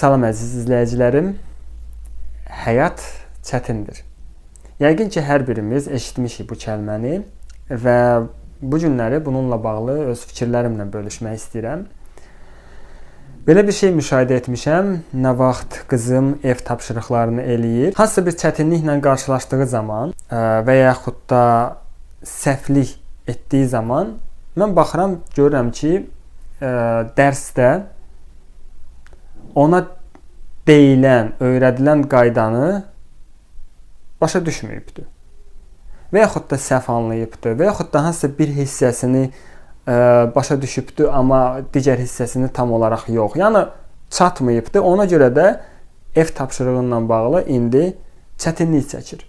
Salam əziz izləyicilərim. Həyat çətindir. Yəqin ki, hər birimiz eşitmişik bu kəlməni və bu günləri bununla bağlı öz fikirlərimlə bölüşmək istəyirəm. Belə bir şey müşahidə etmişəm. Nə vaxt qızım ev tapşırıqlarını eləyir, hansısa bir çətinliklə qarşılaşdığı zaman və yaxud da səhvlik etdiyi zaman mən baxıram, görürəm ki, dərsdə ona deyilən, öyrədilən qaydanı başa düşməyibdir. Və yaxud da səhv anlayıbdır, və yaxud da hansısa bir hissəsini başa düşübdür, amma digər hissəsini tam olaraq yox. Yəni, çatmayıbdır. Ona görə də ev tapşırığı ilə bağlı indi çətinlik çəkir.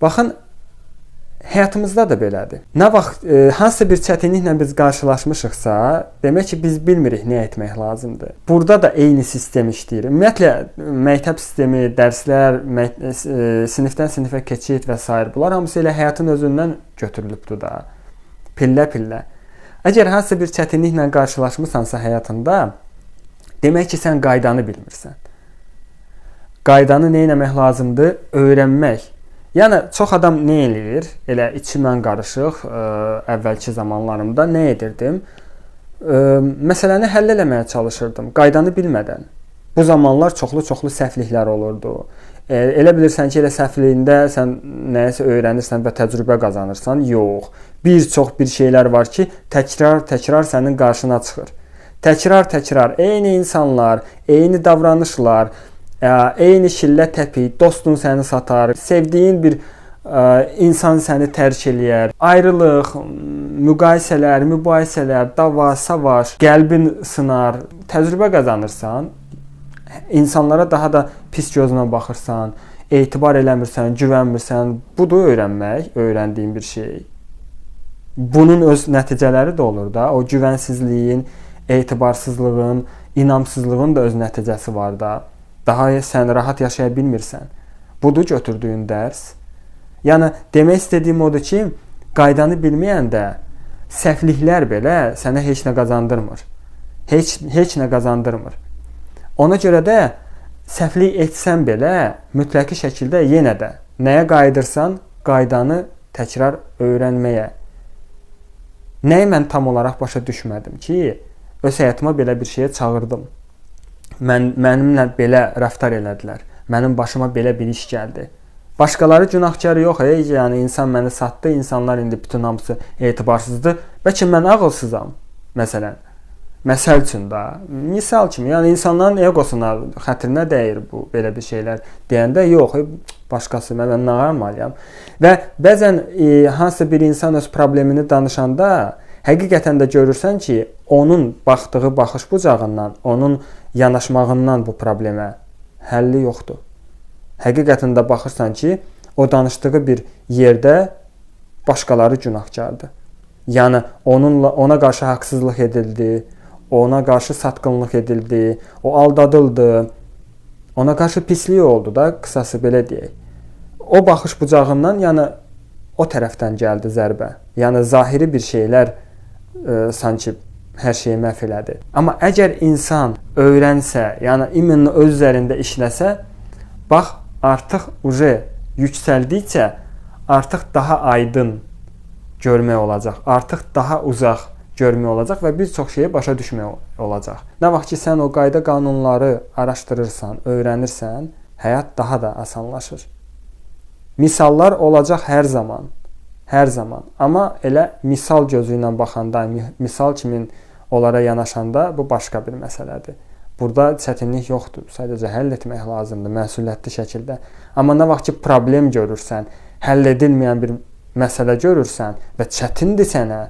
Baxın, həyatımızda da belədir. Nə vaxt hansısa bir çətinliklə biz qarşılaşmışıqsa, demək ki, biz bilmirik nə etmək lazımdır. Burada da eyni sistem işləyir. Ümumiyyətlə, məktəb sistemi, dərslər, sinifdən sinifə keçid və s. bunlar hamısı elə həyatın özündən götürülübdür da. Pillə-pillə. Əgər hansısa bir çətinliklə qarşılaşmısansa həyatında, demək ki, sən qaydanı bilmirsən. Qaydanı nə etmək lazımdır? Öyrənmək. Yəni, çox adam nə eləyir? Elə içimdən qarışıq, əvvəlki zamanlarımda nə edirdim? Məsələni həll eləməyə çalışırdım, qaydanı bilmədən. Bu zamanlar çoxlu səhvliklər olurdu. Elə bilirsən ki, elə səhvliyində sən nəyəsə öyrənirsən və təcrübə qazanırsan. Yox. Bir şeylər var ki, təkrar sənin qarşına çıxır. Təkrar, eyni insanlar, eyni davranışlar, eyni şillə təpik, dostun səni satar, sevdiyin bir insan səni tərk eləyər, ayrılıq, mübahisələr, dava, savaş, qəlbin sınar, təcrübə qazanırsan, insanlara daha da pis gözlə baxırsan, etibar eləmirsən, güvənmirsən, budur öyrənmək, öyrəndiyin bir şey. Bunun öz nəticələri də olur da, o güvənsizliyin, etibarsızlığın, inamsızlığın da öz nəticəsi var da. Daha sən rahat yaşaya bilmirsən. Budur götürdüyün dərs. Yəni, demək istədiyim odur ki, qaydanı bilməyəndə səhvliklər belə sənə heç nə qazandırmır. Heç nə qazandırmır. Ona görə də səhvlik etsən belə mütləqi şəkildə yenə də nəyə qayıdırsan? Qaydanı təkrar öyrənməyə. Nəyi mən tam olaraq başa düşmədim ki, öz həyatıma belə bir şeyə çağırdım. Mənimlə belə rəftar elədilər. Mənim başıma belə bir iş gəldi. Başqaları günahkarı yox, yəni insan məni satdı, insanlar indi bütün hamısı etibarsızdır. Bəlkə mən ağılsızam, məsələn. Məsəl üçün da, misal kimi, yəni insanların egosuna, xətrinə dəyir bu, belə bir şeylər deyəndə, yox, başqası, mən nağarmalıyam. Və bəzən hansısa bir insan öz problemini danışanda, həqiqətən də görürsən ki, onun baxdığı baxış bucağından, onun yanaşmağından bu problemə həlli yoxdur. Həqiqətən də baxırsan ki, o danışdığı bir yerdə başqaları günahkardır. Yəni, ona qarşı haqsızlıq edildi, ona qarşı satqınlıq edildi, o aldadıldı, ona qarşı pislik oldu da, qısası belə deyək. O baxış bucağından, yəni, o tərəfdən gəldi zərbə. Yəni, zahiri bir şeylər sanki hər şeyi məhv elədi. Amma əgər insan öyrənsə, yəni imanla öz üzərində işləsə, bax, artıq yüksəldikcə artıq daha aydın görmək olacaq, artıq daha uzaq görmək olacaq və bir çox şeyi başa düşmək olacaq. Nə vaxt ki, sən o qayda qanunları araşdırırsan, öyrənirsən, həyat daha da asanlaşır. Misallar olacaq hər zaman. Hər zaman. Amma elə misal gözü ilə baxanda, misal kimi onlara yanaşanda bu başqa bir məsələdir. Burada çətinlik yoxdur. Sadəcə həll etmək lazımdır məsuliyyətli şəkildə. Amma nə vaxt ki, problem görürsən, həll edilməyən bir məsələ görürsən və çətindir sənə,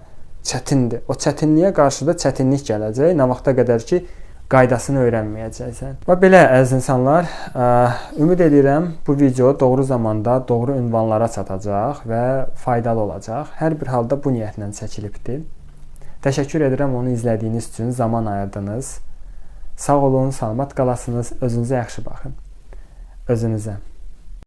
çətindir. O çətinliyə qarşı da çətinlik gələcək. Nə vaxta qədər ki, qaydasını öyrənməyəcəksən. Və belə, əziz insanlar, ümid edirəm bu video doğru zamanda, doğru ünvanlara çatacaq və faydalı olacaq. Hər bir halda bu niyyətlə çəkilibdir. Təşəkkür edirəm onu izlədiyiniz üçün, zaman ayırdınız. Sağ olun, salamat qalasınız, özünüzə yaxşı baxın. Özünüzə.